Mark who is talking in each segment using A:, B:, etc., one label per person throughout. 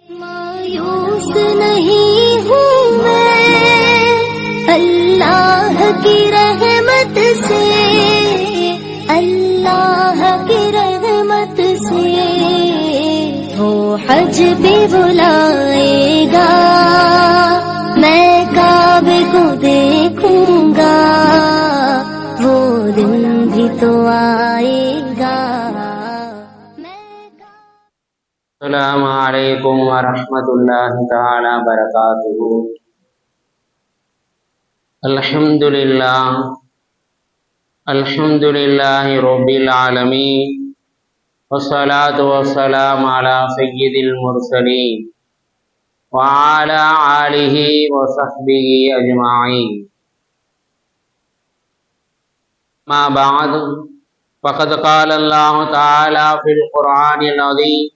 A: मायूस नहीं हूँ मैं अल्लाह की रहमत से, अल्लाह की रहमत से वो हज भी बुलाएगा, मैं काबे को देखूंगा, वो दिन भी तो आएगा।
B: अस्सलामु अलैकुम वरहमतुल्लाहि तआला बरकातुहू। अल्हम्दुलिल्लाहि रब्बिल आलमीन वस्सलातु वस्सलामु अला सय्यिदिल मुरसलीन व अला आलिहि व सहबिहि अजमाईन। मा बाद फ़क़द क़ाल अल्लाहु तआला फ़िल क़ुरआनिल अज़ीम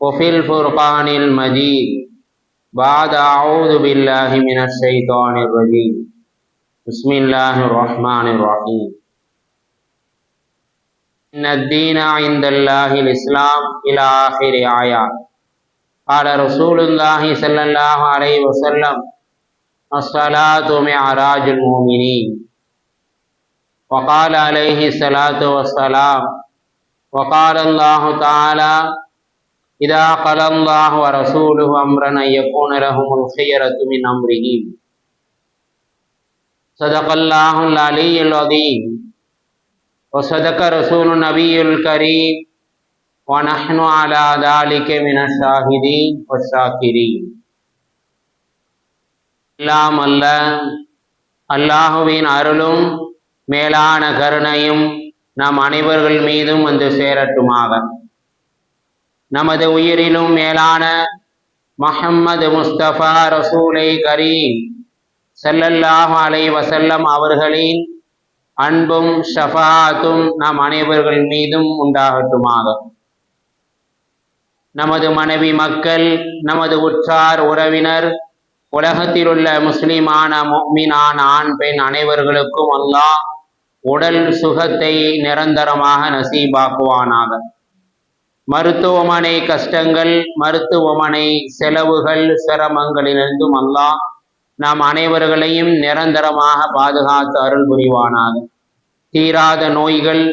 B: वफ़िल फ़ुरक़ानिल मजीद बाद अऊज़ु बिल्लाहि मिनश शैतानिर रजीम बिस्मिल्लाहिर रहमानिर रहीम। इन्नद-दीन इंदल्लाहिल इस्लाम इला आखिर आयत। क़ाल रसूलुल्लाहि सल्लल्लाहु अलैहि वसल्लम अस्सलातु मिअराजुल मुमिनीन। वक़ाल अलैहि सलातु वस्सलाम वक़ाल अल्लाहु तआला इदा क़ज़ल्लाहु व रसूलुहु अम्रन यकून लहुमुल खियरतु मिन अम्रिहिम। सदक़ल्लाहुल अलिय्युल अज़ीम व सदक़ रसूलुन नबियुल करीम व नहनु अला ज़ालिका मिनश शाहिदीन वश्शाकिरीन। எல்லாம் அல்ல அல்லாஹுவின் அருளும் மேலான கருணையும் நம் அனைவர்கள் மீதும் வந்து சேரட்டுமாக. நமது உயிரிலும் மேலான முஹம்மது முஸ்தபா ரசூலை கரீம் ஸல்லல்லாஹு அலைஹி வஸல்லம் அவர்களின் அன்பும் ஷஃபாஅத்தும் நம் அனைவர்கள் மீதும் உண்டாகட்டுமாக. நமது மனைவி மக்கள், நமது உற்றார் உறவினர், உலகத்தில் உள்ள முஸ்லிமான முஃமினான ஆண் பெண் அனைவர்களுக்கும் அல்லாஹ் உடல் சுகத்தை நிரந்தரமாக நசீபாக்குவானாக. மருத்துவமனை கஷ்டங்கள், மருத்துவமனை செலவுகள், சிரமங்களிலிருந்தும் அல்லாஹ் நாம் அனைவர்களையும் நிரந்தரமாக பாதுகாத்து அருள் புரிவானாக. தீராத நோய்கள்,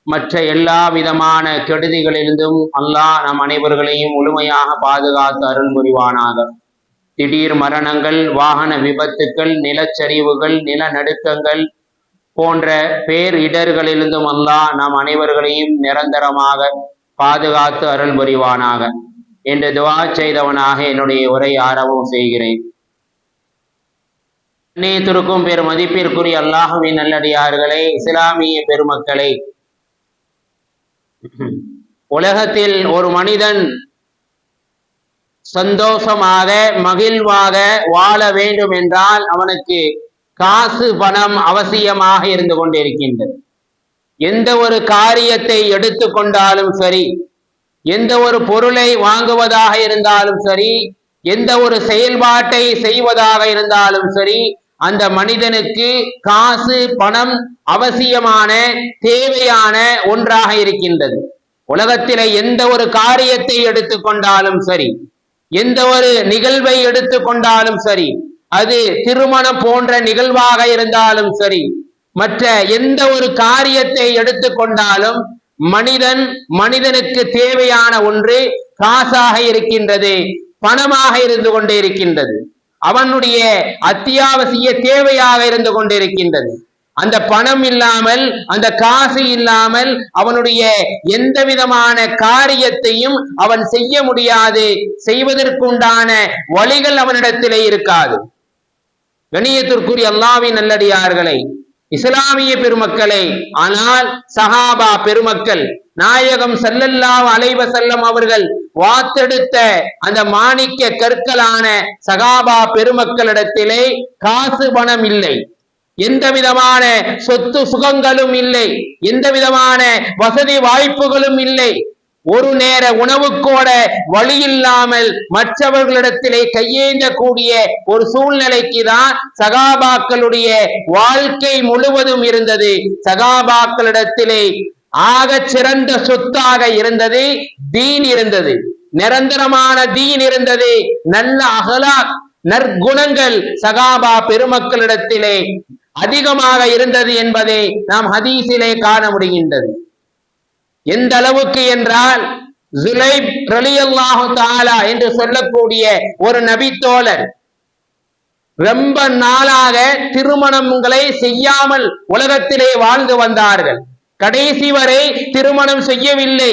B: மற்ற எல்லா விதமான கெடுதிகளிலிருந்தும் அல்லாஹ் நம் அனைவர்களையும் முழுமையாக பாதுகாத்து அருள் புரிவானாக. திடீர் மரணங்கள், வாகன விபத்துக்கள், நிலச்சரிவுகள், நிலநடுக்கங்கள் போன்ற பேரிடர்களிலிருந்தும் அல்லாஹ் நாம் அனைவர்களையும் நிரந்தரமாக பாதுகாத்து அருள் புரிவானாக என்று துஆ செய்தவனாக என்னுடைய உரை ஆரம்பம் செய்கிறேன். நேயத்திற்கும் பெரும் மதிப்பிற்குரிய அல்லாஹ்வின் நல்லடியார்களே, இஸ்லாமிய பெருமக்களே, உலகத்தில் ஒரு மனிதன் சந்தோஷமாக மகிழ்வாக வாழ வேண்டும் என்றால் அவனுக்கு காசு பணம் அவசியமாக இருந்து கொண்டிருக்கின்றது. எந்த ஒரு காரியத்தை எடுத்துக்கொண்டாலும் சரி, எந்த ஒரு பொருளை வாங்குவதாக இருந்தாலும் சரி, எந்த ஒரு செயல்பாட்டை செய்வதாக இருந்தாலும் சரி, அந்த மனிதனுக்கு காசு பணம் அவசியமான தேவையான ஒன்றாக இருக்கின்றது. உலகத்திலே எந்த ஒரு காரியத்தை எடுத்துக்கொண்டாலும் சரி, எந்த ஒரு நிகழ்வை எடுத்துக்கொண்டாலும் சரி, அது திருமணம் போன்ற நிகழ்வாக இருந்தாலும் சரி, மற்ற எந்த ஒரு காரியத்தை எடுத்துக்கொண்டாலும் மனிதனுக்கு தேவையான ஒன்று காசாக இருக்கின்றது, பணமாக இருந்து கொண்டே இருக்கின்றது. அவனுடைய அத்தியாவசிய தேவையாக இருந்து கொண்டிருக்கின்றது. அந்த பணம் இல்லாமல், அந்த காசு இல்லாமல் அவனுடைய எந்த விதமான காரியத்தையும் அவன் செய்ய முடியாது. செய்வதற்குண்டான வழிகள் அவனிடத்திலே இருக்காது. கண்ணியத்திற்குரிய அல்லாஹ்வின் நல்லடியார்களே, இஸ்லாமிய பெருமக்களே, ஆனால் சஹாபா பெருமக்கள், நாயகம் ஸல்லல்லாஹு அலைஹி வஸல்லம் அவர்கள் வாத்தெடுத்த அந்த மாணிக்க கற்களான சஹாபா பெருமக்களிடத்திலே காசு பணம் இல்லை, எந்த விதமான சொத்து சுகங்களும் இல்லை, எந்த விதமான வசதி வாய்ப்புகளும் இல்லை. ஒரு நேர உணவுக்கூட வழி இல்லாமல் மற்றவர்களிடத்திலே கையேந்தக்கூடிய ஒரு சூழ்நிலைக்கு தான் சகாபாக்களுடைய வாழ்க்கை முழுவதும் இருந்தது. சகாபாக்களிடத்திலே ஆக சிறந்த சொத்தாக இருந்தது தீன் இருந்தது, நிரந்தரமான தீன் இருந்தது, நல்ல அகலாக் நற்குணங்கள் சகாபா பெருமக்களிடத்திலே அதிகமாக இருந்தது என்பதை நாம் ஹதீஸிலே காண முடிகின்றது. எந்த அளவுக்கு என்றால் ஜுலைப் ரலியல்லாஹு தஆலா என்று சொல்லக்கூடிய ஒரு நபித்தோழர் ரொம்ப நாளாக திருமணங்களை செய்யாமல் உலகத்திலே வாழ்ந்து வந்தார்கள். கடைசி வரை திருமணம் செய்யவில்லை.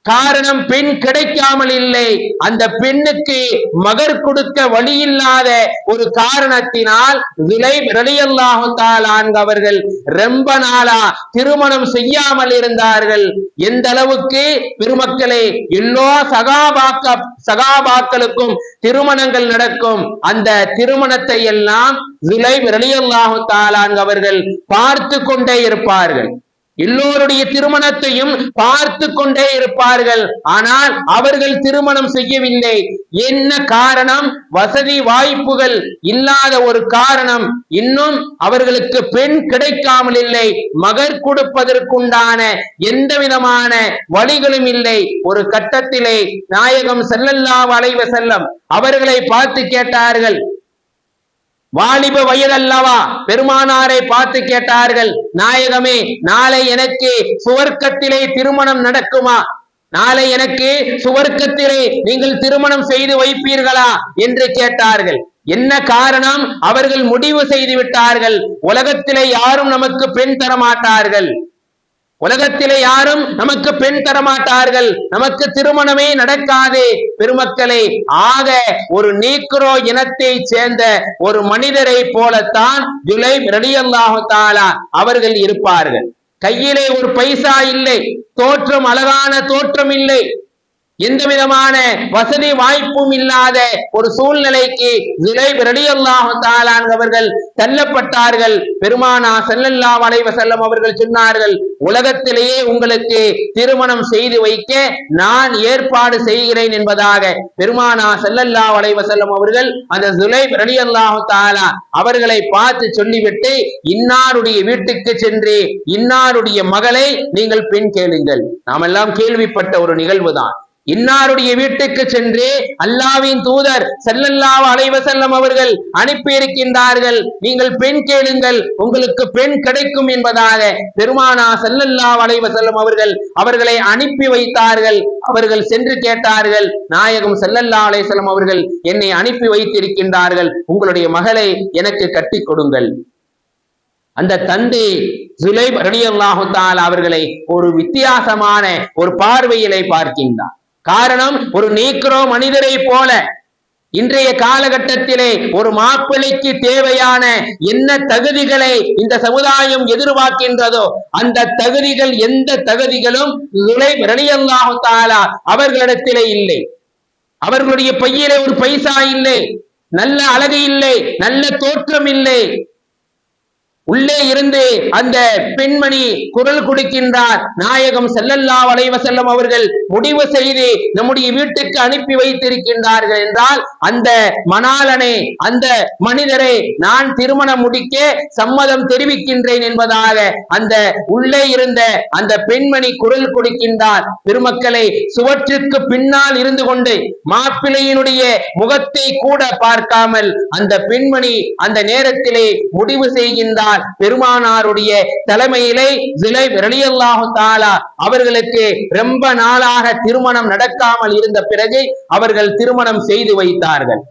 B: காரணம் பெண் கிடைக்காமல் இல்லை. அந்த பெண்ணுக்கு மகர் கொடுக்க வழி இல்லாத ஒரு காரணத்தினால் ஜுலைப் ரலியல்லாஹு தஆலா அவர்கள் ரொம்ப நாளா திருமணம் செய்யாமல் இருந்தார்கள். எந்த அளவுக்கு பெருமக்களே, எல்லா சகாபாக்களுக்கும் திருமணங்கள் நடக்கும். அந்த திருமணத்தை எல்லாம் ஜுலைப் ரலியல்லாஹு தஆலா அவர்கள் பார்த்து கொண்டே இருப்பார்கள். எல்லோருடைய திருமணத்தையும் பார்த்து கொண்டே இருப்பார்கள். ஆனால் அவர்கள் திருமணம் செய்யவில்லை. என்ன காரணம்? வசதி வாய்ப்புகள் இல்லாத ஒரு காரணம். இன்னும் அவர்களுக்கு பெண் கிடைக்காமல் இல்லை. மகர் கொடுப்பதற்குண்டான எந்த விதமான வழிகளும் இல்லை. ஒரு கட்டத்திலே நாயகம் ஸல்லல்லாஹு அலைஹி வஸல்லம் அவர்களை பார்த்து கேட்டார்கள். வாலிப வயதல்லவா, பெருமானாரை பார்த்து கேட்டார்கள், நாயகமே, நாளை எனக்கு சுவர்க்கத்திலே திருமணம் நடக்குமா? நாளை எனக்கு சுவர்க்கத்திலே நீங்கள் திருமணம் செய்து வைப்பீர்களா என்று கேட்டார்கள். என்ன காரணம்? அவர்கள் முடிவு செய்து விட்டார்கள், உலகத்திலே யாரும் நமக்கு பெண் தர மாட்டார்கள், உலகத்திலே யாரும் நமக்கு பெண் தரமாட்டார்கள், நமக்கு திருமணமே நடக்காது. பெருமக்களை, ஆக ஒரு நீக்ரோ இனத்தை சேர்ந்த ஒரு மனிதரை போலத்தான் ஜுலைப் ரலியல்லாஹு தஆலா அவர்கள் இருப்பார்கள். கையிலே ஒரு பைசா இல்லை, தோற்றம் அழகான தோற்றம் இல்லை, எந்த விதமான வசதி வாய்ப்பும் இல்லாத ஒரு சூழ்நிலைக்கு ஜுலைப் ரலியல்லாஹு தஆலா அவர்கள் தள்ளப்பட்டார்கள். பெருமானா ஸல்லல்லாஹு அலைஹி வஸல்லம் அவர்கள் சொன்னார்கள், உலகத்திலேயே உங்களுக்கு திருமணம் செய்து வைக்க நான் ஏற்பாடு செய்கிறேன் என்பதாக பெருமானா ஸல்லல்லாஹு அலைஹி வஸல்லம் அவர்கள் அந்த ஜுலைப் ரலியல்லாஹு தஆலா அவர்களை பார்த்து சொல்லிவிட்டு, இன்னாருடைய வீட்டுக்கு சென்று இன்னாருடைய மகளை நீங்கள் பெண் கேளுங்கள். நாம் எல்லாம் கேள்விப்பட்ட ஒரு நிகழ்வுதான். இன்னாருடைய வீட்டுக்கு சென்று அல்லாஹ்வின் தூதர் ஸல்லல்லாஹு அலைஹி வஸல்லம் அவர்கள் அனுப்பி இருக்கின்றார்கள், நீங்கள் பெண் கேளுங்கள், உங்களுக்கு பெண் கிடைக்கும் என்பதாக பெருமானா ஸல்லல்லாஹு அலைஹி வஸல்லம் அவர்கள் அவர்களை அனுப்பி வைத்தார்கள். அவர்கள் சென்று கேட்டார்கள், நாயகம் ஸல்லல்லாஹு அலைஹி வஸல்லம் அவர்கள் என்னை அனுப்பி வைத்திருக்கின்றார்கள், உங்களுடைய மகளை எனக்கு கட்டி கொடுங்கள். அந்த தந்தை ஜுலைப் ரலியல்லாஹு தஆலா அவர்களை ஒரு வித்தியாசமான ஒரு பார்வையிலே பார்க்கின்றார். காரணம், ஒரு நீக்ரோ மனிதரை போல இன்றைய காலகட்டத்திலே ஒரு மாப்பிள்ளைக்கு தேவையான என்ன தகுதிகளை இந்த சமுதாயம் எதிர்பார்க்கின்றதோ அந்த தகுதிகள், எந்த தகுதிகளும் ஜுலைப் ரலியல்லாஹு தஆலா அவர்களிடத்திலே இல்லை. அவர்களுடைய பையிலே ஒரு பைசா இல்லை, நல்ல அழகு இல்லை, நல்ல தோற்றம் இல்லை. உள்ளே இருந்து அந்த பெண்மணி குரல் கொடுக்கின்றார். நாயகம் ஸல்லல்லாஹு அலைஹி வஸல்லம் அவர்கள் முடிவு செய்து நம்முடைய வீட்டுக்கு அனுப்பி வைத்திருக்கின்றார்கள் என்றால் அந்த மணாளனை, அந்த மனிதரை நான் திருமணம் முடிக்க சம்மதம் தெரிவிக்கின்றேன் என்பதாக அந்த உள்ளே இருந்த அந்த பெண்மணி குரல் கொடுக்கின்றார். பெருமக்களை, சுவற்றுக்கு பின்னால் இருந்து கொண்டு மாப்பிள்ளையினுடைய முகத்தை கூட பார்க்காமல் அந்த பெண்மணி அந்த நேரத்திலே முடிவு செய்கின்றார். பெருமானாருடைய தலைமையிலே ஜுலைப் ரலியல்லாஹு தஆலா அவர்களுக்கு ரொம்ப நாளாக திருமணம் நடக்காமல் இருந்த பிறகு அவர்கள் திருமணம் செய்து வைத்தார்கள்.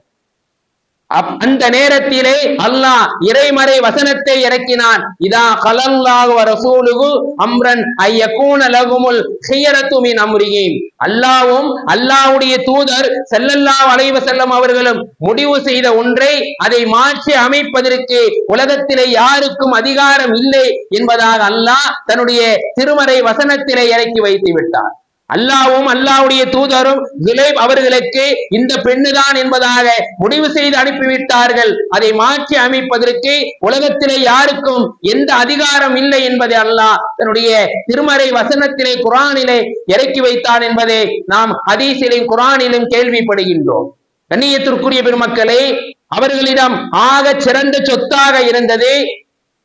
B: அந்த நேரத்திலே அல்லாஹ் இறைமறை வசனத்தை இறக்கினான். இதா கலல்லாஹு வ ரசூலுஹு அம்ரன் ஐயகூன லஹுமுல் ஹியரத்து மின் அம்ரிஹிம். அல்லாஹ்வும் அல்லாஹ்வுடைய தூதர் ஸல்லல்லாஹு அலைஹி வஸல்லம் அவர்களும் முடிவு செய்த ஒன்றை அதை மாற்றி அமைப்பதற்கு உலகத்திலே யாருக்கும் அதிகாரம் இல்லை என்பதாக அல்லாஹ் தன்னுடைய திருமறை வசனத்திலே இறக்கி வைத்து விட்டார். அல்லாஹ்வும் அல்லாஹ்வுடைய தூதரும் ஜுலைப் அவர்களுக்கு இந்த பெண்ணுதான் என்பதாக முடிவு செய்து அனுப்பிவிட்டார்கள். அதை மாற்றி அமைப்பதற்கு உலகத்திலே யாருக்கும் எந்த அதிகாரம் இல்லை என்பதை அல்லாஹ் தன்னுடைய திருமறை வசனத்திலே குர்ஆனிலே இறக்கி வைத்தான் என்பதை நாம் ஹதீஸிலும் குர்ஆனிலும் கேள்விப்படுகின்றோம். கண்ணியத்திற்குரிய பெருமக்களே, அவர்களிடம் ஆக சிறந்த சொத்தாக இருந்தது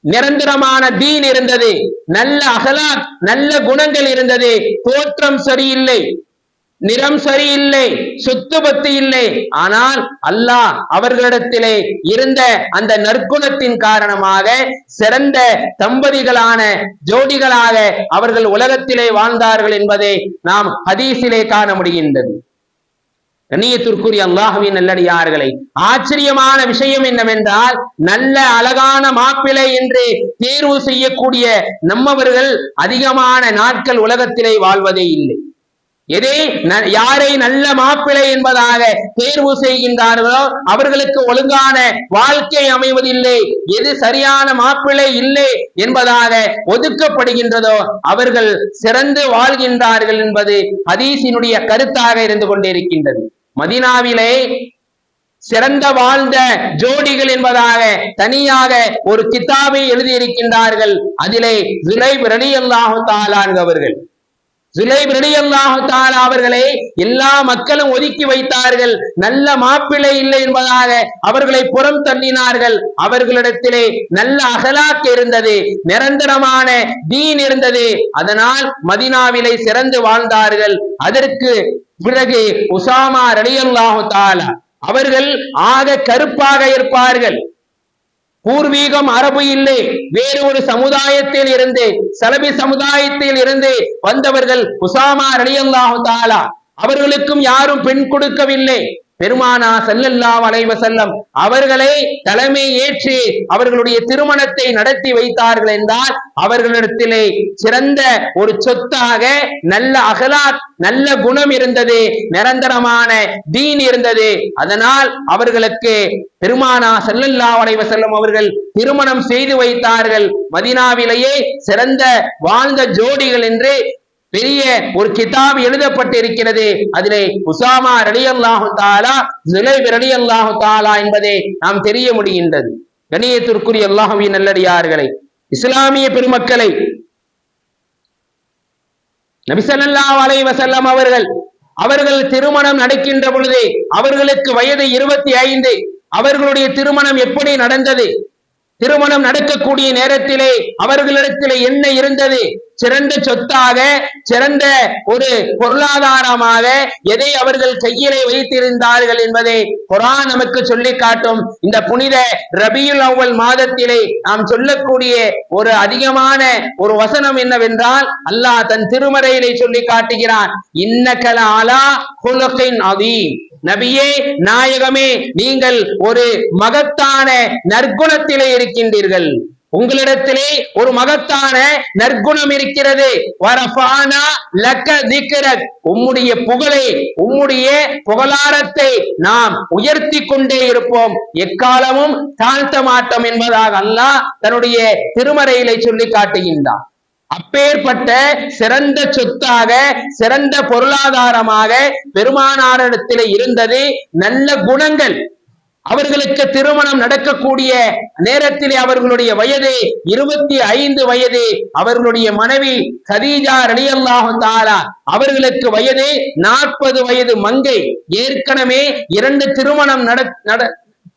B: நிரந்தரமான தீன் இருந்தது, நல்ல அகலாக் நல்ல குணங்கள் இருந்தது, தோற்றம் சரியில்லை, நிறம் சரியில்லை, சொத்து பத்து இல்லை. ஆனால் அல்லாஹ் அவர்களிடத்திலே இருந்த அந்த நற்குணத்தின் காரணமாக சிறந்த தம்பதிகளான ஜோடிகளாக அவர்கள் உலகத்திலே வாழ்ந்தார்கள் என்பதை நாம் ஹதீஸிலே காண முடிகின்றது. கண்ணியத்திற்குரிய அல்லாஹ்வின் நல்லடியார்களை, ஆச்சரியமான விஷயம் என்னவென்றால், நல்ல அழகான மாப்பிள்ளை என்று தேர்வு செய்யக்கூடிய நம்மவர்கள் அதிகமான நாட்கள் உலகத்திலே வாழ்வதே இல்லை. யாரை நல்ல மாப்பிள்ளை என்பதாக தேர்வு செய்கின்றார்களோ அவர்களுக்கு ஒழுங்கான வாழ்க்கை அமைவதில்லை. எது சரியான மாப்பிள்ளை இல்லை என்பதாக ஒதுக்கப்படுகின்றதோ அவர்கள் சிறந்து வாழ்கின்றார்கள் என்பது ஹதீஸினுடைய கருத்தாக இருந்து கொண்டிருக்கின்றது. மதீனாவிலே சிறந்த வாழ்ந்த ஜோடிகள் என்பதாக தனியாக ஒரு கிதாபை எழுதியிருக்கின்றார்கள். அதிலே ஜுலைப் ரலியல்லாஹு தஆலா அவர்கள், ஜுலைப் ரலியல்லாஹு தஆலா அவர்களை எல்லா மக்களும் ஒதுக்கி வைத்தார்கள். நல்ல மாப்பிள்ளை இல்லை என்பதாக அவர்களை புறம் தள்ளினார்கள். அவர்களிடத்திலே நல்ல அகலாக் இருந்தது, நிரந்தரமான தீன் இருந்தது. அதனால் மதீனாவிலே சிறந்து வாழ்ந்தார்கள். அதற்கு பிறகு உசாமா ரலியல்லாஹு தஆலா அவர்கள் ஆக கருப்பாக இருப்பார்கள். பூர்வீகம் அரபு இல்லை, வேறு ஒரு சமுதாயத்தில் இருந்து, சலபி சமுதாயத்தில் இருந்து வந்தவர்கள் உசாமா ரலியல்லாஹு தஆலா. அவர்களுக்கும் யாரும் பெண் கொடுக்கவில்லை. பெருமானா ஸல்லல்லாஹு அலைஹி வஸல்லம் அவர்களை தலைமை ஏற்று அவர்களுடைய திருமணத்தை நடத்தி வைத்தார்கள் என்றால் அவர்களிடத்திலே சிறந்த ஒரு சொத்தாக நல்ல அகலாக் நல்ல குணம் இருந்தது, நிரந்தரமான தீன் இருந்தது. அதனால் அவர்களுக்கு பெருமானா ஸல்லல்லாஹு அலைஹி வஸல்லம் அவர்கள் திருமணம் செய்து வைத்தார்கள். மதீனாவிலேயே சிறந்த வாழ்ந்த ஜோடிகள் என்று பெரிய ஒரு கிதாப் எழுதப்பட்டிருக்கிறது. அதிலே உசாமா ரலியல்லாஹு தஆலா, ஜுலைப் ரலியல்லாஹு தஆலா என்பதை நாம் தெரிய முடிகின்றது. கண்ணியத்திற்குரிய அல்லாஹ்வின் நல்லடியார்களை, இஸ்லாமிய பெருமக்களை, நபி ஸல்லல்லாஹு அலைஹி வஸல்லம் அவர்கள் திருமணம் நடக்கின்ற பொழுது அவர்களுக்கு வயது 25. அவர்களுடைய திருமணம் எப்படி நடந்தது? திருமணம் நடக்கக்கூடிய நேரத்திலே அவர்களிடத்திலே என்ன இருந்தது? சிறந்த சொத்தாக, சிறந்த ஒரு பொருளாதாரமாக எதை அவர்கள் கையிலே வைத்திருந்தார்கள் என்பதை குர்ஆன் நமக்கு சொல்லி காட்டும். இந்த புனித ரபியுல் அவ்வல் மாதத்திலே நாம் சொல்லக்கூடிய ஒரு அதிகமான ஒரு வசனம் என்னவென்றால், அல்லாஹ் தன் திருமறையிலே சொல்லி காட்டுகிறான், இன்னக லஅலா குலுகின் அதீம். நபியே, நாயகமே, நீங்கள் ஒரு மகத்தான நற்குணத்திலே இருக்கின்றீர்கள். உங்களிடத்திலே ஒரு மகத்தான நற்குணம் இருக்கிறது. வரஃபானா லக திக்ரக். உம்முடைய புகழை, உம்முடைய புகழாரத்தை நாம் உயர்த்தி கொண்டே இருப்போம், எக்காலமும் தாழ்த்த மாட்டோம் என்பதாக அல்லாஹ் தன்னுடைய திருமறையிலே சொல்லி காட்டுகின்றார். அப்பேற்பட்ட சிறந்த சொத்தாக, சிறந்த பொருளாதாரமாக பெருமானாரிடத்திலே இருந்தது நல்ல குணங்கள். அவர்களுக்கு திருமணம் நடக்கக்கூடிய நேரத்திலே அவர்களுடைய வயது 25 வயது. அவர்களுடைய மனைவி கதீஜா ரலியல்லாஹு தஆலா அவர்களுக்கு வயது 40 வயது மங்கை. ஏற்கனவே 2 திருமணம்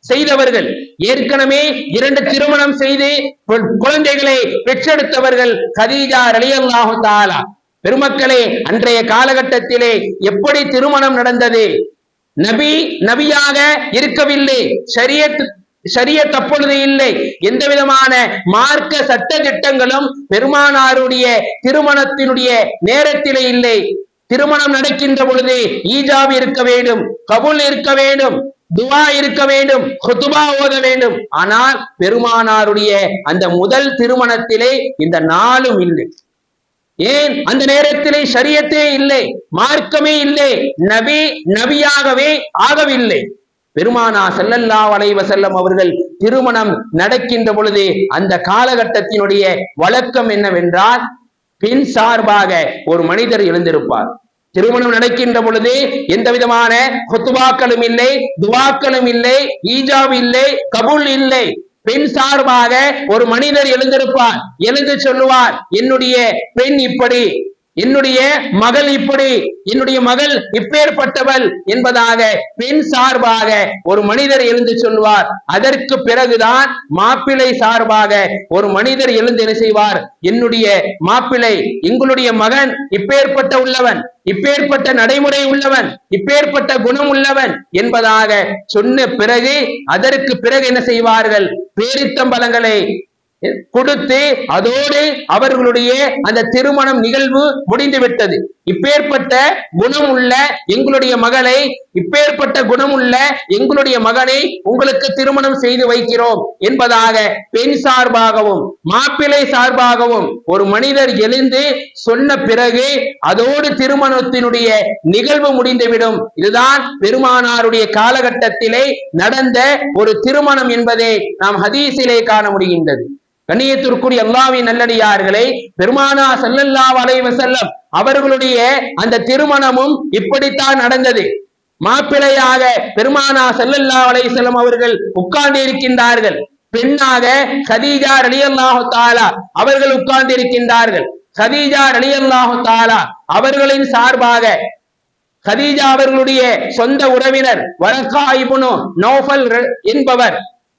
B: செய்தவர்கள், ஏற்கனவே 2 திருமணம் செய்து குழந்தைகளை பெற்றெடுத்தவர்கள் கதீஜா ரலியல்லாஹு தஆலா. பெருமக்களே, அன்றைய காலகட்டத்திலே எப்படி திருமணம் நடந்தது? நபியாக இருக்கவில்லை, ஷரியத் அப்பொழுது இல்லை, எந்த விதமான மார்க்க சட்ட திட்டங்களும் பெருமானாருடைய திருமணத்தினுடைய நேரத்திலே இல்லை. திருமணம் நடக்கின்ற பொழுது ஈஜாப் இருக்க வேண்டும், கபூல் இருக்க வேண்டும், துவா இருக்க வேண்டும், குதுபா ஓத வேண்டும். ஆனால் பெருமானாருடைய அந்த முதல் திருமணத்திலே இந்த 4ம் இல்லை. ஏன்? அந்த நேரத்திலே ஷரியத்தே இல்லை, மார்க்கமே இல்லை, நபியாகவே ஆகவில்லை. பெருமானா ஸல்லல்லாஹு அலைஹி வஸல்லம் அவர்கள் திருமணம் நடக்கின்ற பொழுது அந்த காலகட்டத்தினுடைய வழக்கம் என்னவென்றால், பெண் சார்பாக ஒரு மனிதர் எழுந்திருப்பார். திருமணம் நடக்கின்ற பொழுது எந்த விதமான குத்துபாக்களும் இல்லை, துவாக்களும் இல்லை, ஈஜாப் இல்லை, கபூல் இல்லை. பெண் சார்பாக ஒரு மனிதர் எழுந்திருப்பார். எழுந்து சொல்லுவார், என்னுடைய பெண் இப்படி, என்னுடைய மகள் இப்படி, என்னுடைய மகள் இப்பேற்பட்டவள் என்பதாக பெண் சார்பாக ஒரு மனிதர் எழுந்து சொல்வார். அதற்கு பிறகுதான் மாப்பிள்ளை சார்பாக ஒரு மனிதர் எழுந்து என்ன செய்வார், என்னுடைய மாப்பிள்ளை, எங்களுடைய மகன் இப்பேற்பட்ட உள்ளவன், இப்பேற்பட்ட நடைமுறை உள்ளவன், இப்பேற்பட்ட குணம் உள்ளவன் என்பதாக சொன்ன பிறகு அதற்கு பிறகு என்ன செய்வார்கள், பேரித்தம்பலங்களை கொடுத்து அதோடு அவர்களுடைய அந்த திருமணம் நிகழ்வு முடிந்து விட்டது. இப்பேற்பட்ட குணம் உள்ள எங்களுடைய மகளை, இப்பேற்பட்ட குணம் உள்ள எங்களுடைய மகனை உங்களுக்கு திருமணம் செய்து வைக்கிறோம் என்பதாக பெண் சார்பாகவும் மாப்பிள்ளை சார்பாகவும் ஒரு மனிதர் எழுந்து சொன்ன பிறகு அதோடு திருமணத்தினுடைய நிகழ்வு முடிந்துவிடும். இதுதான் பெருமானாருடைய காலகட்டத்திலே நடந்த ஒரு திருமணம் என்பதை நாம் ஹதீஸிலே காண முடிகின்றது. கண்ணியத்திற்குரிய அல்லாஹ்வின் நல்லடியார்களே, பெருமானா ஸல்லல்லாஹு அலைஹி வஸல்லம் அவர்களுடைய அந்த திருமணமும் இப்படித்தான் நடந்தது. மாப்பிள்ளையாக பெருமானா ஸல்லல்லாஹு அலைஹி வஸல்லம் அவர்கள் உட்கார்ந்து இருக்கின்றார்கள். பெண்ணாக கதீஜா ரலியல்லாஹு தஆலா அவர்கள் உட்கார்ந்து இருக்கின்றார்கள். கதீஜா ரலியல்லாஹு தஆலா அவர்களின் சார்பாக கதீஜா அவர்களுடைய சொந்த உறவினர் வரகா இப்னு நௌஃபல் என்பவர்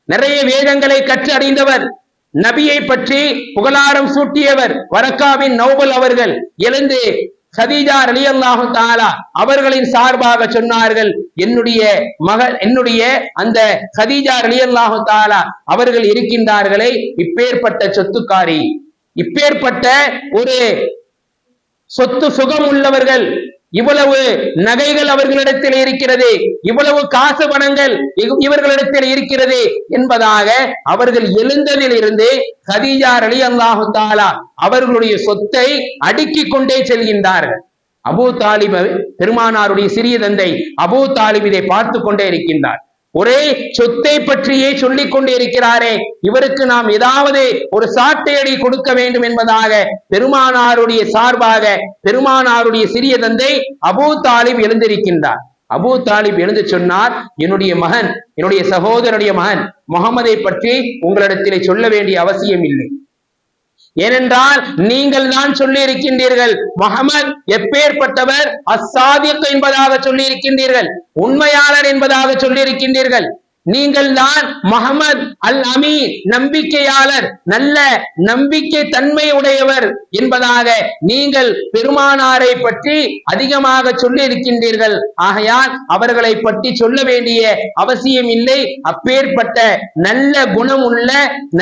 B: நிறைய வேதங்களை கற்று அறிந்தவர், நபியை பற்றி புகழாரம் சூட்டியவர் வரக்காவின் நௌபல் அவர்கள் எழுந்து கதீஜா ரலியல்லாஹு தஆலா அவர்களின் சார்பாக சொன்னார்கள், என்னுடைய மகள், என்னுடைய அந்த கதீஜா ரலியல்லாஹு தஆலா அவர்கள் இருக்கின்றார்களே, இப்பேற்பட்ட சொத்துக்காரி, இப்பேற்பட்ட ஒரு சொத்து சுகம் உள்ளவர்கள், இவ்வளவு நகைகள் அவர்களிடத்தில் இருக்கிறது, இவ்வளவு காசு பணங்கள் இவர்களிடத்தில் இருக்கிறது என்பதாக அவர்கள் எழுந்ததில் இருந்து கதீஜா ரலியல்லாஹு தஆலா அவர்களுடைய சொத்தை அடுக்கிக் கொண்டே செல்கின்றார்கள். அபூ தாலிப், பெருமானாருடைய சிறிய தந்தை அபூ தாலிப் இதை பார்த்து கொண்டே இருக்கின்றார். ஒரே சொத்தை பற்றியே சொல்லிக் கொண்டே இருக்கிறாரே, இவருக்கு நாம் ஏதாவது ஒரு சாட்டையடி கொடுக்க வேண்டும் என்பதாக பெருமானாருடைய சார்பாக பெருமானாருடைய சிறிய தந்தை அபூ தாலிப் எழுந்திருக்கின்றார். அபூ தாலிப் எழுந்து சொன்னார், என்னுடைய மகன், என்னுடைய சகோதரனுடைய மகன் முகமதை பற்றி உங்களிடத்திலே சொல்ல வேண்டிய அவசியம் இல்லை. ஏனென்றால் நீங்கள் தான் சொல்லி இருக்கின்றீர்கள், முஹம்மது எப்பேற்பட்டவர், அஸ்ஸாதிக் என்பதாக சொல்லி இருக்கின்றீர்கள், உண்மையாளர் என்பதாக சொல்லி இருக்கின்றீர்கள். நீங்கள் தான் முஹம்மது அல் அமீன், நம்பிக்கையாளர், நல்ல நம்பிக்கை தன்மை உடையவர் என்பதாக நீங்கள் பெருமானாரை பற்றி அதிகமாக சொல்லி இருக்கின்றீர்கள். ஆகையால் அவர்களை பற்றி சொல்ல வேண்டிய அவசியம் இல்லை. அப்பேற்பட்ட நல்ல குணம் உள்ள,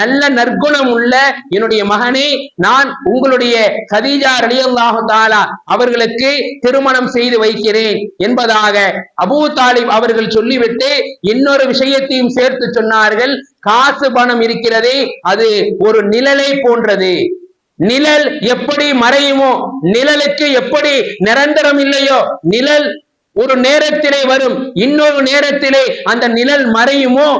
B: நல்ல நற்குணம் உள்ள என்னுடைய மகனை நான் உங்களுடைய கதீஜா ரலியல்லாஹு தஆலா அவர்களுக்கு திருமணம் செய்து வைக்கிறேன் என்பதாக அபூ தாலிப் அவர்கள் சொல்லிவிட்டு இன்னொரு விஷயத்தையும் சேர்த்து சொன்னார்கள், காசு பணம் இருக்கிறதே அது ஒரு நிழலை போன்றது. நிழல் எப்படி மறையுமோ, நிழலுக்கு எப்படி நிரந்தரம் இல்லையோ, நிழல் ஒரு நேரத்திலே வரும், இன்னொரு நேரத்திலே அந்த நிழல் மறையுமோ,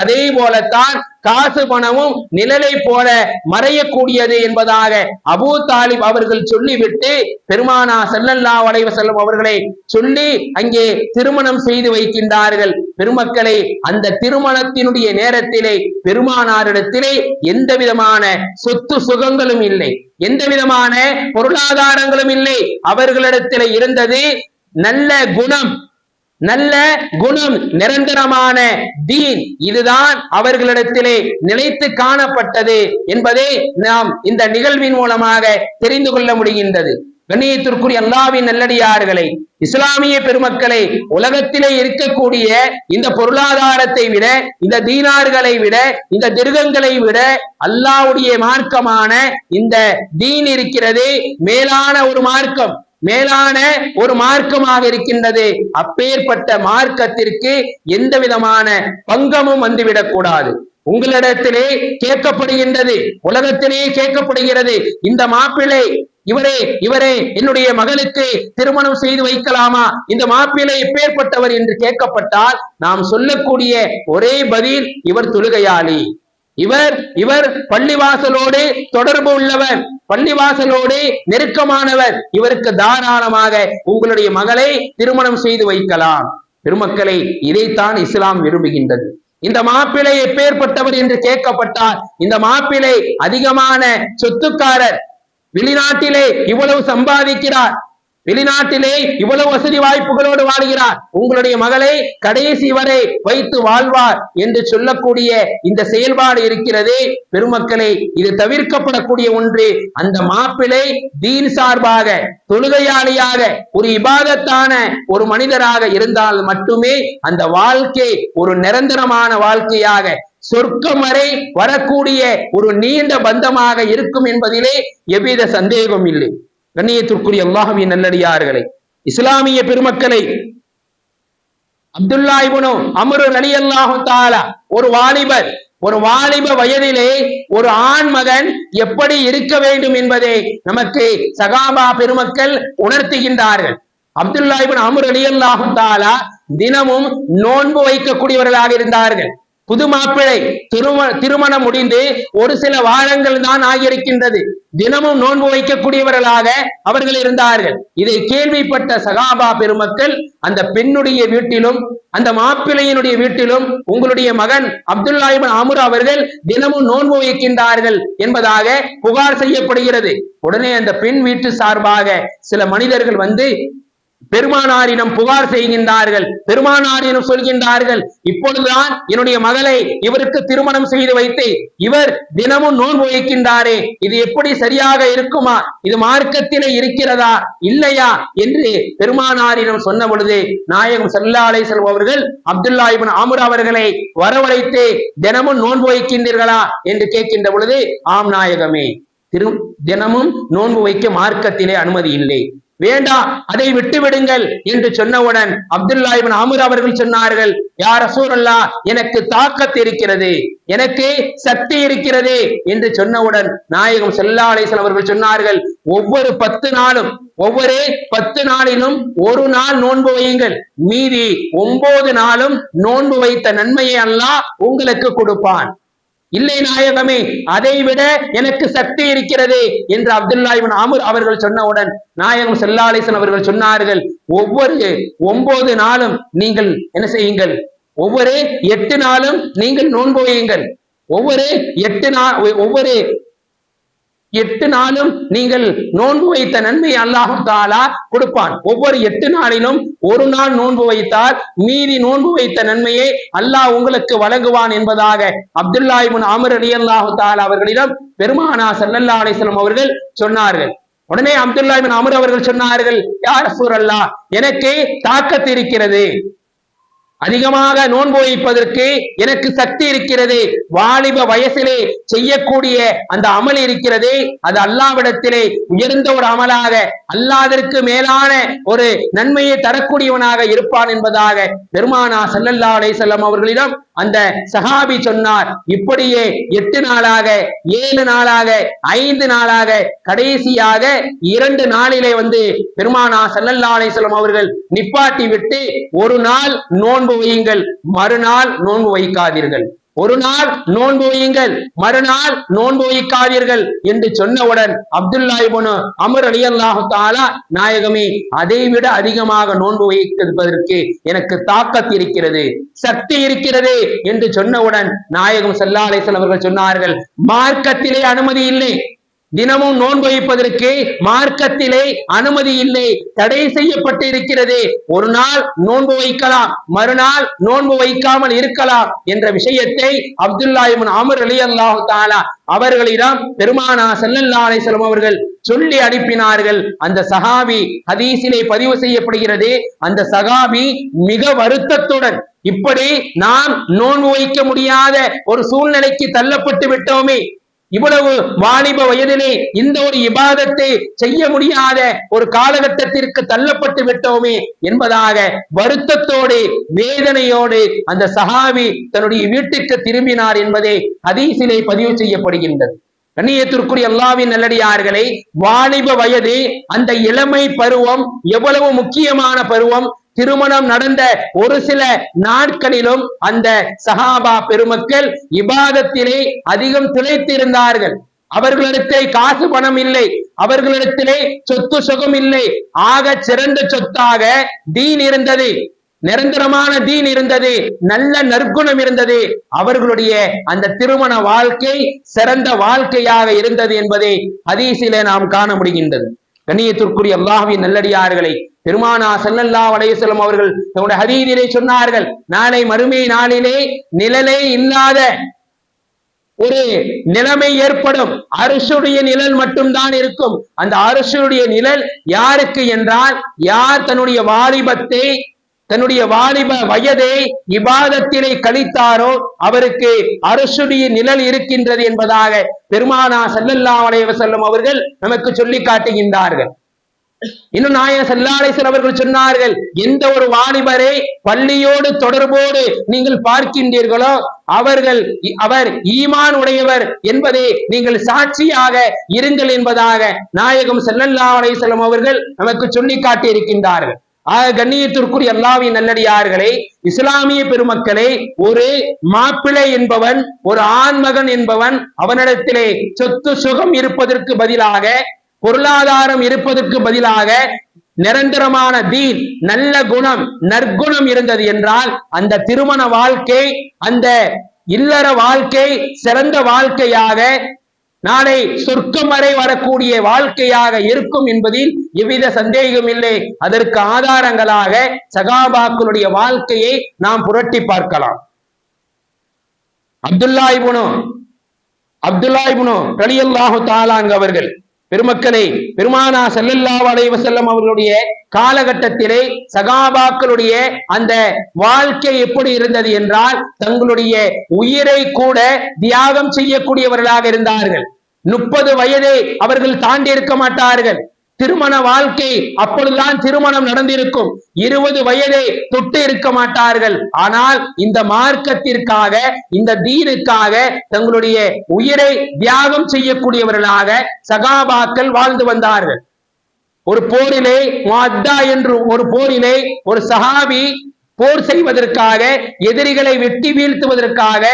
B: அதே போலத்தான் காசு பணமும் நிழலை போல மறையக்கூடியது என்பதாக அபூ தாலிப் அவர்கள் சொல்லிவிட்டு பெருமானா ஸல்லல்லாஹு அலைஹி வஸல்லம் அவர்களை சொல்லி அங்கே திருமணம் செய்து வைக்கின்றார்கள். பெருமக்களே, அந்த திருமணத்தினுடைய நேரத்திலே பெருமானாரிடத்திலே எந்த விதமான சொத்து சுகங்களும் இல்லை, எந்த விதமான பொருளாதாரங்களும் இல்லை. அவர்களிடத்திலே இருந்தது நல்ல குணம், நல்ல குணம், நிரந்தரமான தீன். இதுதான் அவர்களிடத்திலே நிலைத்து காணப்பட்டது என்பதை நாம் இந்த நிகழ்வின் மூலமாக தெரிந்து கொள்ள முடிகின்றது. கண்ணியத்திற்குரிய அல்லாஹ்வின் நல்லடியார்களே, இஸ்லாமிய பெருமக்களை, உலகத்திலே இருக்கக்கூடிய இந்த பொருளாதாரத்தை விட, இந்த தீனார்களை விட, இந்த திர்கங்களை விட அல்லாஹ்வுடைய மார்க்கமான இந்த தீன் இருக்கிறது மேலான ஒரு மார்க்கம், மேலான ஒரு மார்க்கமாக இருக்கின்றது. அப்பேற்பட்ட மார்க்கத்திற்கு எந்த விதமான பங்கமும் வந்துவிடக் கூடாது. உங்களிடத்திலே கேட்கப்படுகின்றது, உலகத்திலே கேட்கப்படுகிறது, இந்த மாப்பிள்ளை இவரே என்னுடைய மகளுக்கு திருமணம் செய்து வைக்கலாமா, இந்த மாப்பிள்ளை எப்பேற்பட்டவர் என்று கேட்கப்பட்டால் நாம் சொல்லக்கூடிய ஒரே பதில், இவர் தொழுகையாளி, இவர் பள்ளிவாசலோடு தொடர்பு உள்ளவர், பள்ளிவாசலோடு நெருக்கமானவர், இவருக்கு தாராளமாக உங்களுடைய மகளை திருமணம் செய்து வைக்கலாம். பெருமக்களை, இதைத்தான் இஸ்லாம் விரும்புகின்றது. இந்த மாப்பிள்ளை எப்பேற்பட்டவர் என்று கேட்கப்பட்டால், இந்த மாப்பிள்ளை அதிகமான சொத்துக்காரர், வெளிநாட்டிலே இவ்வளவு சம்பாதிக்கிறார், வெளிநாட்டிலே இவ்வளவு வசதி வாய்ப்புகளோடு வாழ்கிறார், உங்களுடைய மகளை கடைசி வரை வைத்து வாழ்வார் என்று சொல்லக்கூடிய இந்த செயல்பாடு இருக்கிறது பெருமக்களே, இது தவிர்க்கப்படக்கூடிய ஒன்று. அந்த மாப்பிளை தீன் சார்பாக தொழுகையாளியாக ஒரு இபாதத்தான ஒரு மனிதராக இருந்தால் மட்டுமே அந்த வாழ்க்கை ஒரு நிரந்தரமான வாழ்க்கையாக சொர்க்கம் வரை வரக்கூடிய ஒரு நீண்ட பந்தமாக இருக்கும் என்பதிலே எவ்வித சந்தேகம் இல்லை. கண்ணியத்திற்குரிய அல்லாஹ்வின் நல்லடியார்களே, இஸ்லாமிய பெருமக்களை, அப்துல்லா இப்னு அம்ர் ரலியல்லாஹு தஆலா ஒரு வாலிபர், ஒரு வாலிப வயதிலே ஒரு ஆண் மகன் எப்படி இருக்க வேண்டும் என்பதை நமக்கு சகாபா பெருமக்கள் உணர்த்துகின்றார்கள். அப்துல்லா இப்னு அம்ர் ரலியல்லாஹு தஆலா தினமும் நோன்பு வைக்கக்கூடியவர்களாக இருந்தார்கள். புது மாப்பிள்ளை திருமணம் முடிந்து ஒரு சில வாரங்கள் தான் ஆகியிருக்கின்றது. தினமும் நோன்பு வைக்கக்கூடியவர்களாக அவர்கள் இருந்தார்கள். இதை கேள்விப்பட்ட சகாபா பெருமக்கள் அந்த பெண்ணுடைய வீட்டிலும் அந்த மாப்பிள்ளையினுடைய வீட்டிலும் உங்களுடைய மகன் அப்துல்லா இப்னு அம்ர் அவர்கள் தினமும் நோன்பு வைக்கின்றார்கள் என்பதாக புகார் செய்யப்படுகிறது. உடனே அந்த பெண் வீட்டு சார்பாக சில மனிதர்கள் வந்து பெருமானாரிடம் புகார் செய்கின்றார்கள். பெருமானாரிடம் சொல்கின்றார்கள், இப்பொழுதுதான் என்னுடைய மகளை இவருக்கு திருமணம் செய்து வைத்து இவர் தினமும் நோன்பு வைக்கின்றாரே, இது எப்படி சரியாக இருக்குமா, இது மார்க்கத்திலே இருக்கிறதா இல்லையா என்று பெருமானாரிடம் சொன்ன பொழுது நாயகம் ஸல்லல்லாஹு அலைஹி வஸல்லம் அவர்கள் அப்துல்லா இப்னு அம்ர் அவர்களை வரவழைத்து தினமும் நோன்பு வைக்கின்றீர்களா என்று கேட்கின்ற பொழுது, ஆம் நாயகமே, தினமும் நோன்பு வைக்க மார்க்கத்திலே அனுமதி இல்லை, வேண்டாம், அதை விட்டு விடுங்கள் என்று சொன்னவுடன் அப்துல்லா இப்னு அம்ர் அவர்கள் சொன்னார்கள், யா ரசூலல்லாஹ், எனக்கு தாக்கத் இருக்கிறது, எனக்கு சக்தி இருக்கிறது என்று சொன்னவுடன் நாயகம் ஸல்லல்லாஹு அலைஹி வஸல்லம் அவர்கள் சொன்னார்கள், ஒவ்வொரு 10 நாளும், ஒவ்வொரு 10 நாளிலும் ஒரு நாள் நோன்பு வையுங்கள், மீதி 9 நாளும் நோன்பு வைத்த நன்மையை அல்லாஹ் உங்களுக்கு கொடுப்பான். இல்லை நாயகமே, அதை விட எனக்கு சக்தி இருக்கிறது என்று அப்துல்லா இப்னு அம்ர் அவர்கள் சொன்னவுடன் நாயகம் ஸல்லல்லாஹு அலைஹி வஸல்லம் அவர்கள் சொன்னார்கள், ஒவ்வொரு 9 நாளும் நீங்கள் என்ன செய்யுங்கள், ஒவ்வொரு 8 நாளும் நீங்கள் நோன்பு வையுங்கள், ஒவ்வொரு 8 நாளும் நீங்கள் நோன்பு வைத்த நன்மை அல்லாஹ் தஆலா கொடுப்பான். ஒவ்வொரு 8 நாளிலும் ஒரு நாள் நோன்பு வைத்தால் மீதி நோன்பு வைத்த நன்மையை அல்லாஹ் உங்களுக்கு வழங்குவான் என்பதாக அப்துல்லா இப்னு அம்ர் ரலியல்லாஹு தஆலா அவர்களிடம் பெருமானார் ஸல்லல்லாஹு அலைஹி வஸல்லம் அவர்கள் சொன்னார்கள். உடனே அப்துல்லா இப்னு அம்ர் அவர்கள் சொன்னார்கள், யா ரசூலல்லாஹ், எனக்கு தாக்கத் இருக்கிறது, அதிகமாக நோன்பு வைப்பதற்கு எனக்கு சக்தி இருக்கிறது, வாலிப வயசிலே செய்யக்கூடிய அந்த அமல் இருக்கிறது, அது அல்லாஹ்விடத்திலே உயர்ந்த ஒரு அமலாக, அல்லாஹ்விற்கு மேலான ஒரு நன்மையை தரக்கூடியவனாக இருப்பான் என்பதாக பெருமானார் ஸல்லல்லாஹு அலைஹி வஸல்லம் அவர்களிடம் அந்த சஹாபி சொன்னார். இப்படியே 8 நாளாக, 7 நாளாக, 5 நாளாக, கடைசியாக 2 நாளிலே வந்து பெருமானார் ஸல்லல்லாஹு அலைஹி வஸல்லம் அவர்கள் நிப்பாட்டி விட்டு, ஒரு நாள் நோன்பு வையுங்கள், மறுநாள் நோன்பு வைக்காதீர்கள், ஒரு நாள் நோன்பு வையுங்கள், மறுநாள் நோன்பு வைக்காதீர்கள் என்று சொன்னவுடன் அப்துல்லா இப்னு அம்ர் ரலியல்லாஹு தஆலா, நாயகமே, அதை விட அதிகமாக நோன்பு வைப்பதற்கு எனக்கு தாக்கத் இருக்கிறது, சக்தி இருக்கிறது என்று சொன்னவுடன் நாயகம் ஸல்லல்லாஹு அலைஹி வஸல்லம் அவர்கள் சொன்னார்கள், மார்க்கத்திலே அனுமதி இல்லை, தினமும் நோன்பு வைப்பதற்கு மார்க்கத்திலே அனுமதி இல்லை, தடை செய்யப்பட்டு இருக்கிறது. ஒரு நாள் நோன்பு வைக்கலாம், மறுநாள் நோன்பு வைக்காமல் இருக்கலாம் என்ற விஷயத்தை அப்துல்லா இப்னு அம்ர் ரலியல்லாஹு தஆலா அவர்களிடம் பெருமானார் ஸல்லல்லாஹு அலைஹி வஸல்லம் அவர்கள் சொல்லி அனுப்பினார்கள். அந்த சஹாபி ஹதீஸிலே பதிவு செய்யப்படுகிறது, அந்த சஹாபி மிக வருத்தத்துடன், இப்படி நாம் நோன்பு வைக்க முடியாத ஒரு சூழ்நிலைக்கு தள்ளப்பட்டு விட்டோமே, இவ்வளவு வாலிப வயதிலே இந்த ஒரு இபாதத்தை செய்ய முடியாத ஒரு காலகட்டத்திற்கு தள்ளப்பட்டு விட்டோமே என்பதாக வருத்தத்தோடு, வேதனையோடு அந்த சஹாபி தன்னுடைய வீட்டுக்கு திரும்பினார் என்பதே ஹதீஸிலே பதிவு செய்யப்படுகின்றது. கண்ணியத்திற்குரிய அல்லாஹ்வின் நல்லடியார்களே, வாலிப வயது, அந்த இளமை பருவம் எவ்வளவு முக்கியமான பருவம். திருமணம் நடந்த ஒரு சில நாட்களிலும் அந்த சஹாபா பெருமக்கள் இபாதத்திலே அதிகம் திளைத்திருந்தார்கள். அவர்களிடத்திலே காசு பணம் இல்லை, அவர்களிடத்திலே சொத்து சுகம் இல்லை, ஆக சிறந்த சொத்தாக தீன் இருந்தது. நிரந்தரமான தீன் இருந்தது, நல்ல நற்குணம் இருந்தது. அவர்களுடைய அந்த திருமண வாழ்க்கை சிறந்த வாழ்க்கையாக இருந்தது என்பதை ஹதீஸிலே நாம் காண முடிகின்றது. கண்ணியத்திற்குரிய அல்லாஹ்வின் நல்லடியார்களை, பெருமானார் ஸல்லல்லாஹு அலைஹி வஸல்லம் அவர்கள் தங்களுடைய ஹதீஸிலே சொன்னார்கள், நாளை மறுமை நாளிலே நிழலே இல்லாத ஒரு நிலைமை ஏற்படும். அர்ஷுடைய நிழல் மட்டும்தான் இருக்கும். அந்த அர்ஷுடைய நிழல் யாருக்கு என்றால், யார் தன்னுடைய வாலிபத்தை, தன்னுடைய வாலிப வயதை இபாதத்திலே கழித்தாரோ அவருக்கு அர்ஷுடைய நிழல் இருக்கின்றது என்பதாக பெருமானார் ஸல்லல்லாஹு அலைஹி வஸல்லம் அவர்கள் நமக்கு சொல்லி காட்டுகின்றார்கள். இன்னும் நாயகம் ஸல்லல்லாஹு அலைஹி வஸல்லம் அவர்கள் சொன்னார்கள், எந்த ஒரு வாலிபரை பள்ளியோடு தொடர்போடு நீங்கள் பார்க்கின்றீர்களோ அவர் ஈமான் உடையவர் என்பதை நீங்கள் சாட்சியாக இருங்கள் என்பதாக நாயகம் ஸல்லல்லாஹு அலைஹி வஸல்லம் அவர்கள் நமக்கு சொல்லி காட்டி இருக்கின்றார்கள். கண்ணியத்திற்குரிய அல்லாஹ்வின் நல்லடியார்களே, இஸ்லாமிய பெருமக்களே, ஒரு மாப்பிள்ளை என்பவன், ஒரு ஆண்மகன் என்பவன், அவனிடத்திலே சொத்து சுகம் இருப்பதற்கு பதிலாக, பொருளாதாரம் இருப்பதற்கு பதிலாக நிரந்தரமான தீன், நல்ல குணம், நற்குணம் இருந்தது என்றால் அந்த திருமண வாழ்க்கை, அந்த இல்லற வாழ்க்கை சிறந்த வாழ்க்கையாக, நாளை சொர்க்கம் வரை வரக்கூடிய வாழ்க்கையாக இருக்கும் என்பதில் எவ்வித சந்தேகம் இல்லை. அதற்கு ஆதாரங்களாக சகாபாக்களுடைய வாழ்க்கையை நாம் புரட்டி பார்க்கலாம். அப்துல்லா இப்னு ரலியல்லாஹு தஆலா அவர்கள், பெருமக்களை, பெருமானார் ஸல்லல்லாஹு அலைஹி வஸல்லம் அவர்களுடைய காலகட்டத்திலே சகாபாக்களுடைய அந்த வாழ்க்கை எப்படி இருந்தது என்றால், தங்களுடைய உயிரை கூட தியாகம் செய்யக்கூடியவர்களாக இருந்தார்கள். 30 வயதை அவர்கள் தாண்டி இருக்க மாட்டார்கள். திருமண வாழ்க்கை அப்பொழுதுதான் திருமணம் நடந்திருக்கும். 20 வயதை தொட்டு இருக்க மாட்டார்கள். ஆனால் இந்த மார்க்கத்திற்காக, இந்த தீனுக்காக தங்களுடைய உயிரை தியாகம் செய்யக்கூடியவர்களாக சகாபாக்கள் வாழ்ந்து வந்தார்கள். ஒரு போரிலே, முஅத்தா என்று ஒரு போரிலே ஒரு சஹாபி போர் செய்வதற்காக, எதிரிகளை வெட்டி வீழ்த்துவதற்காக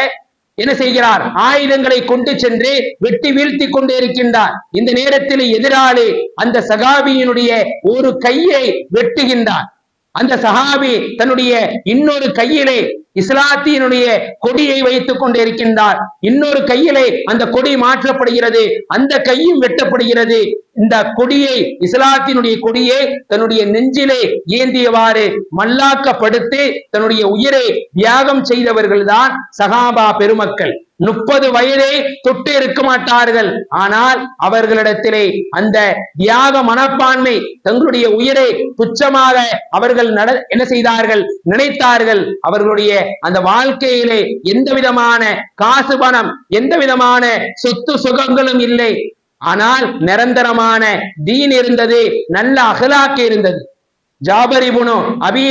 B: என்ன செய்கிறார்? ஆயுதங்களை கொண்டு சென்று வெட்டி வீழ்த்தி கொண்டு இருக்கின்றார். இந்த நேரத்தில் எதிராளி அந்த சகாபியினுடைய ஒரு கையை வெட்டுகின்றார். அந்த சஹாபி தன்னுடைய இன்னொரு கையிலே இஸ்லாத்தினுடைய கொடியை வைத்துக் கொண்டிருக்கின்றார். இன்னொரு கையிலே அந்த கொடி மாற்றப்படுகிறது, அந்த கையும் வெட்டப்படுகிறது. இந்த கொடியை, இஸ்லாத்தினுடைய கொடியை தன்னுடைய நெஞ்சிலே ஏந்தியவாறு மல்லாக்கப்படுத்தி தன்னுடைய உயிரை தியாகம் செய்தவர்கள் தான் சஹாபா பெருமக்கள். 30 வயதை தொட்டு இருக்க மாட்டார்கள். ஆனால் அவர்களிடத்திலே அந்த தியாக மனப்பான்மை, தங்களுடைய உயிரை துச்சமாக அவர்கள் என்ன செய்தார்கள்? நினைத்தார்கள். அவர்களுடைய அந்த வாழ்க்கையிலே எந்த விதமான காசு பணம், எந்த விதமான சொத்து சுகங்களும் இல்லை. ஆனால் நிரந்தரமான தீன் இருந்தது, நல்ல அகலாக்கு இருந்தது. ஜாபிர் இப்னு அபீ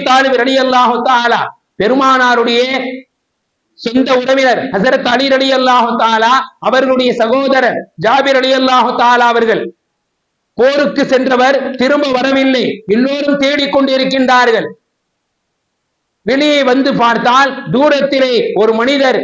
B: தாலிப் ரலியல்லாஹு தஆலா, பெருமானாருடைய சொந்த உறவினர் ஹஸரத் அலி ரலியல்லாஹு தஆலா அவர்களுடைய சகோதரர் ஜாபிர் ரலியல்லாஹு தஆலா அவர்கள் போருக்கு சென்றவர், திரும்ப வரவில்லை. எல்லோரும் தேடிக்கொண்டிருக்கின்றார்கள். வெளியே வந்து பார்த்தால் தூரத்திலே ஒரு மனிதர்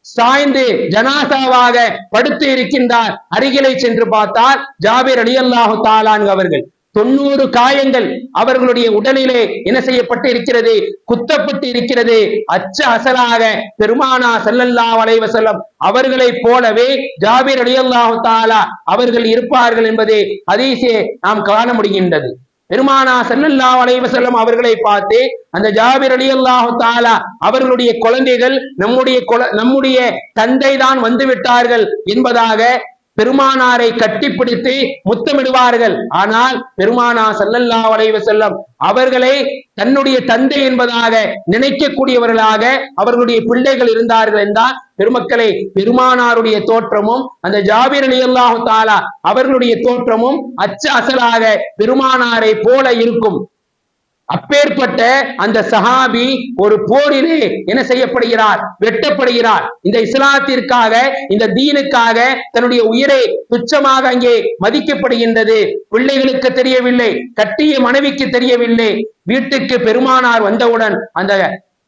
B: சாய்ந்து ஜனாசாவாக படுத்து இருக்கின்றார். அருகிலே சென்று பார்த்தால் ஜாபிர் ரலியல்லாஹு தஆலா அவர்கள் 90 காயங்கள் அவர்களுடைய உடலிலே என்ன செய்யப்பட்டு இருக்கிறது? குத்தப்பட்டு இருக்கிறது. அச்ச அசலாக பெருமானார் ஸல்லல்லாஹு அலைஹி வஸல்லம் அவர்களைப் போலவே ஜாபிர் ரலியல்லாஹு தஆலா அவர்கள் இருப்பார்கள் என்பதை ஹதீஸே நாம் காண முடிகின்றது. பெருமானார் ஸல்லல்லாஹு அலைஹி வஸல்லம் அவர்களை பார்த்து அந்த ஜாபிர் ரலியல்லாஹு தஆலா அவர்களுடைய குழந்தைகள், நம்முடைய தந்தை தான் வந்து விட்டார்கள் என்பதாக பெருமானாரை கட்டிப்பிடித்து முத்தமிடுவார்கள். ஆனால் பெருமானார் ஸல்லல்லாஹு அலைஹி வஸல்லம் அவர்களை தன்னுடைய தந்தை என்பதாக நினைக்கக்கூடியவர்களாக அவர்களுடைய பிள்ளைகள் இருந்தார்கள் என்றால், பெருமக்களை, பெருமானாருடைய தோற்றமும் அந்த ஜாபிர் ரலியல்லாஹு தஆலா அவர்களுடைய தோற்றமும் அச்ச அசலாக பெருமானாரை போல இருக்கும். அப்பேற்பட்ட அந்த சஹாபி ஒரு போரிலே என்ன செய்யப்படுகிறார்? வெட்டப்படுகிறார். இந்த இஸ்லாத்திற்காக, இந்த தீனுக்காக தன்னுடைய உயிரை துச்சமாக அங்கே மதிக்கப்படுகின்றது. பிள்ளைகளுக்கு தெரியவில்லை, கட்டிய மனைவிக்கு தெரியவில்லை. வீட்டுக்கு பெருமானார் வந்தவுடன் அந்த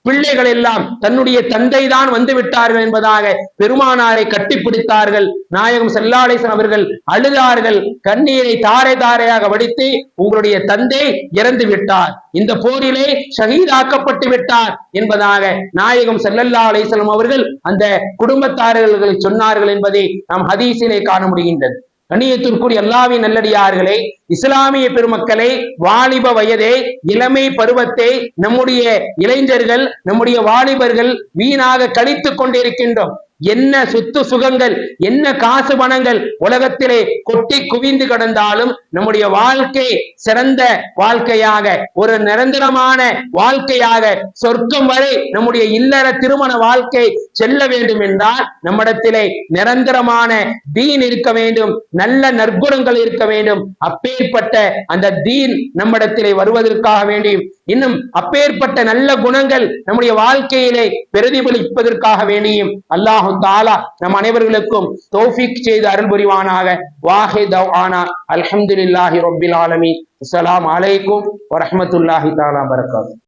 B: பிள்ளைகள் எல்லாம் தன்னுடைய தந்தை தான் வந்து விட்டார்கள் என்பதாக பெருமானாரை கட்டிப்பிடித்தார்கள். நாயகம் ஸல்லல்லாஹு அலைஹி வஸல்லம் அவர்கள் அழுதார்கள், கண்ணீரை தாரை தாரையாக வடித்து, உங்களுடைய தந்தை இறந்து விட்டார், இந்த போரிலே ஷஹீதாக்கப்பட்டு விட்டார் என்பதாக நாயகம் ஸல்லல்லாஹு அலைஹி வஸல்லம் அவர்கள் அந்த குடும்பத்தாரர்களை சொன்னார்கள் என்பதை நாம் ஹதீஸிலே காண முடிகின்றது. கண்ணியத்திற்குரிய அல்லாஹ்வின் நல்லடியார்களே, இஸ்லாமிய பெருமக்களை, வாலிப வயதை, இளமை பருவத்தை நம்முடைய இளைஞர்கள், நம்முடைய வாலிபர்கள் வீணாக கழித்துக் கொண்டிருக்கின்றோம். என்ன சொத்து சுகங்கள், என்ன காசு பணங்கள் உலகத்திலே கொட்டி குவிந்து கிடந்தாலும் நம்முடைய வாழ்க்கை சிறந்த வாழ்க்கையாக, ஒரு நிரந்தரமான வாழ்க்கையாக, சொர்க்கம் வரை நம்முடைய இல்லற திருமண வாழ்க்கை செல்ல வேண்டும் என்றால் நம்மிடத்திலே நிரந்தரமான தீன் இருக்க வேண்டும், நல்ல நற்குணங்கள் இருக்க வேண்டும். அப்பேற்பட்ட அந்த தீன் நம்மிடத்திலே வருவதற்காக வேண்டியும், இன்னும் அப்பேற்பட்ட நல்ல குணங்கள் நம்முடைய வாழ்க்கையிலே பிரதிபலிப்பதற்காக வேண்டியும் அல்லாஹ் தஆலா நம் அனைவர்களுக்கும் தௌஃபீக் செய்து அருள் புரிவானாக. வாஹித் தவ்ஆனா அல்ஹம்துலில்லாஹி ரப்பில் ஆலமீன். அஸ்ஸலாமு அலைக்கும் வரஹ்மத்துல்லாஹி தஆலா வபரகாத்துஹு.